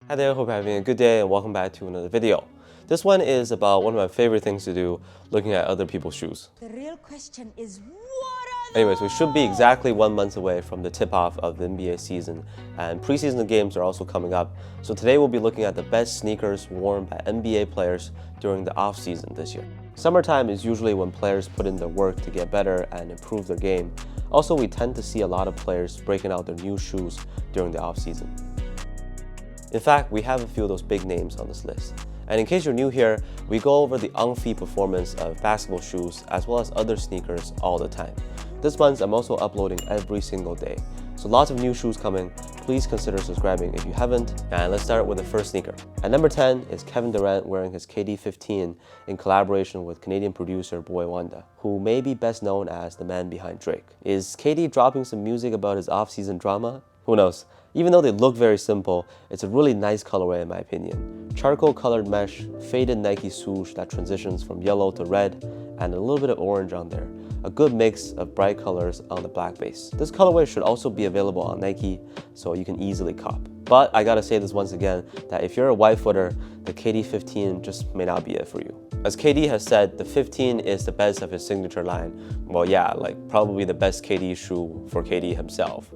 Hi there, hope you're having a good day and welcome back to another video. This one is about one of my favorite things to do, looking at other people's shoes. The real question is, what are Anyways, we should be exactly 1 month away from the tip-off of the NBA season, and preseason games are also coming up. So today we'll be looking at the best sneakers worn by NBA players during the off-season this year. Summertime is usually when players put in their work to get better and improve their game. Also, we tend to see a lot of players breaking out their new shoes during the off-season. In fact, we have a few of those big names on this list. And in case you're new here, we go over the on-feet performance of basketball shoes as well as other sneakers all the time. This month, I'm also uploading every single day. So lots of new shoes coming. Please consider subscribing if you haven't. And let's start with the first sneaker. At number 10 is Kevin Durant wearing his KD 15 in collaboration with Canadian producer Boy Wonder, who may be best known as the man behind Drake. Is KD dropping some music about his off-season drama? Who knows? Even though they look very simple, it's a really nice colorway in my opinion. Charcoal colored mesh, faded Nike swoosh that transitions from yellow to red, and a little bit of orange on there. A good mix of bright colors on the black base. This colorway should also be available on Nike, so you can easily cop. But I gotta say this once again, that if you're a wide footer, the KD 15 just may not be it for you. As KD has said, the 15 is the best of his signature line. Well, yeah, like probably the best KD shoe for KD himself,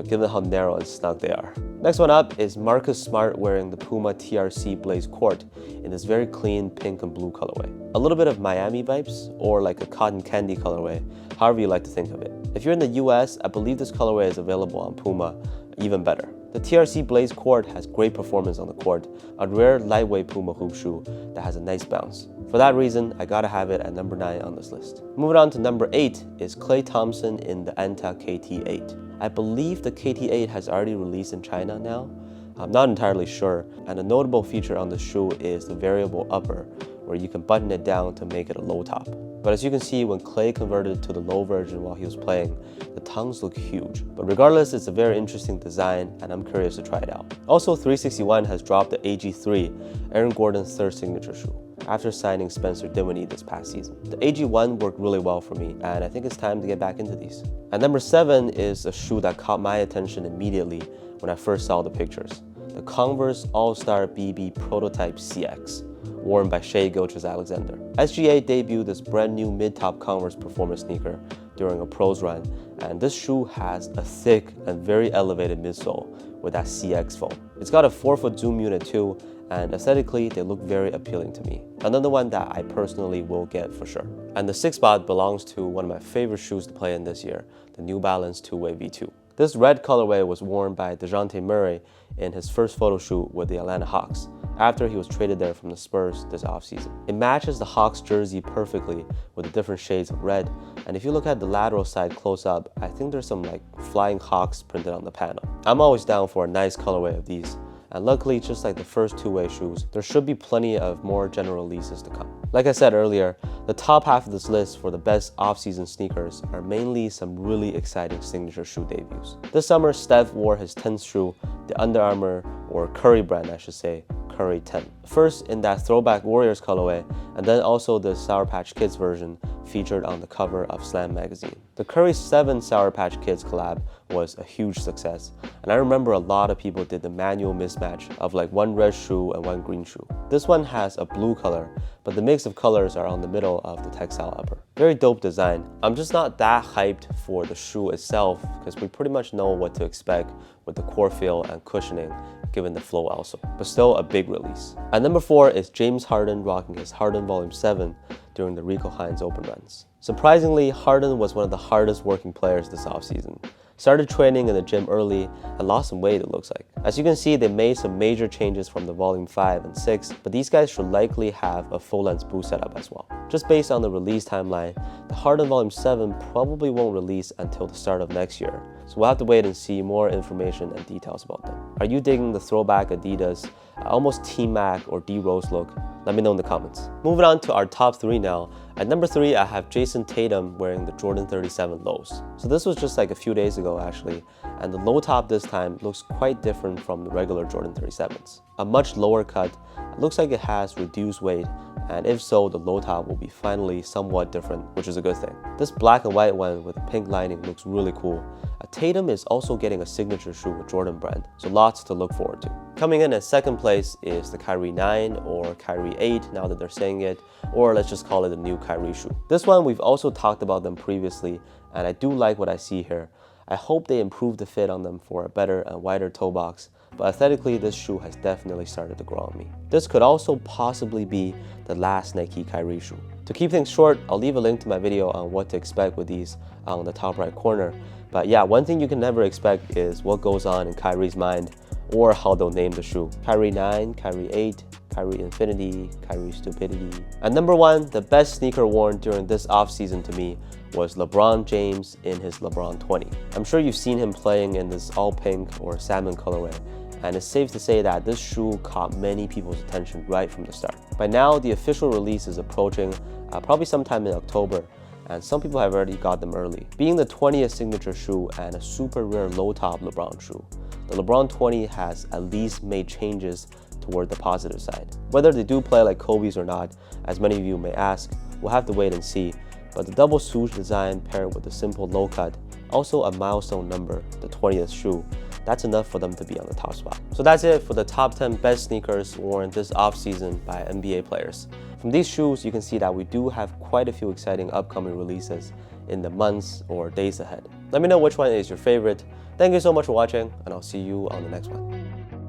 given how narrow and snug they are. Next one up is Marcus Smart wearing the Puma TRC Blaze Court in this very clean pink and blue colorway. A little bit of Miami vibes, or like a cotton candy colorway, however you like to think of it. If you're in the US, I believe this colorway is available on Puma, even better. The TRC Blaze Court has great performance on the court, a rare lightweight Puma hoop shoe that has a nice bounce. For that reason, I gotta have it at number 9 on this list. Moving on to number 8 is Klay Thompson in the Anta KT 8. I believe the KT 8 has already released in China now. I'm not entirely sure, and a notable feature on the shoe is the variable upper, where you can button it down to make it a low top. But as you can see, when Klay converted to the low version while he was playing, the tongues look huge. But regardless, it's a very interesting design, and I'm curious to try it out. Also, 361 has dropped the AG3, Aaron Gordon's third signature shoe, after signing Spencer Dinwiddie this past season. The AG1 worked really well for me, and I think it's time to get back into these. At number 7 is a shoe that caught my attention immediately when I first saw the pictures. The Converse All-Star BB Prototype CX, worn by Shai Gilgeous-Alexander. SGA debuted this brand new mid-top Converse performance sneaker during a pros run, and this shoe has a thick and very elevated midsole with that CX foam. It's got a 4-foot zoom unit too, and aesthetically they look very appealing to me. Another one that I personally will get for sure. And the 6th spot belongs to one of my favorite shoes to play in this year, the New Balance 2 V2. This red colorway was worn by Dejounte Murray in his first photo shoot with the Atlanta Hawks, after he was traded there from the Spurs this offseason. It matches the Hawks jersey perfectly with the different shades of red, and if you look at the lateral side close up, I think there's some like flying hawks printed on the panel. I'm always down for a nice colorway of these, and luckily, just like the first two-way shoes, there should be plenty of more general releases to come. Like I said earlier, the top half of this list for the best off-season sneakers are mainly some really exciting signature shoe debuts. This summer, Steph wore his 10th shoe, the Under Armour, or Curry brand I should say, Curry 10. First in that throwback Warriors colorway, and then also the Sour Patch Kids version featured on the cover of Slam magazine. The Curry 7 Sour Patch Kids collab was a huge success, and I remember a lot of people did the manual mismatch of like one red shoe and one green shoe. This one has a blue color, but the mix of colors are on the middle of the textile upper. Very dope design. I'm just not that hyped for the shoe itself because we pretty much know what to expect with the core feel and cushioning given the flow also, but still a big release. At number 4 is James Harden rocking his Harden Volume 7 during the Rico Hines Open runs. Surprisingly, Harden was one of the hardest working players this offseason. Started training in the gym early and lost some weight, it looks like. As you can see, they made some major changes from the Volume 5 and 6, but these guys should likely have a full-length boot setup as well. Just based on the release timeline, the Harden Volume 7 probably won't release until the start of next year, so we'll have to wait and see more information and details about them. Are you digging the throwback Adidas, almost T-Mac or D-Rose look? Let me know in the comments. Moving on to our top 3 now, At number 3, I have Jason Tatum wearing the Jordan 37 lows. So this was just like a few days ago actually, and the low top this time looks quite different from the regular Jordan 37s. A much lower cut, it looks like it has reduced weight, and if so, the low top will be finally somewhat different, which is a good thing. This black and white one with a pink lining looks really cool. Tatum is also getting a signature shoe with Jordan brand, so lots to look forward to. Coming in at second place is the Kyrie 9 or Kyrie 8 now that they're saying it, or let's just call it the new Kyrie shoe. This one, we've also talked about them previously, and I do like what I see here. I hope they improve the fit on them for a better and wider toe box, but aesthetically this shoe has definitely started to grow on me. This could also possibly be the last Nike Kyrie shoe. To keep things short, I'll leave a link to my video on what to expect with these on the top right corner. But yeah, one thing you can never expect is what goes on in Kyrie's mind or how they'll name the shoe. Kyrie 9, Kyrie 8, Kyrie Infinity, Kyrie Stupidity. At number 1, the best sneaker worn during this offseason to me was LeBron James in his LeBron 20. I'm sure you've seen him playing in this all pink or salmon colorway, and it's safe to say that this shoe caught many people's attention right from the start. By now, the official release is approaching, probably sometime in October, and some people have already got them early. Being the 20th signature shoe and a super rare low-top LeBron shoe, the LeBron 20 has at least made changes toward the positive side. Whether they do play like Kobe's or not, as many of you may ask, we'll have to wait and see, but the double swoosh design paired with the simple low cut, also a milestone number, the 20th shoe, that's enough for them to be on the top spot. So that's it for the top 10 best sneakers worn this offseason by NBA players. From these shoes, you can see that we do have quite a few exciting upcoming releases in the months or days ahead. Let me know which one is your favorite. Thank you so much for watching, and I'll see you on the next one.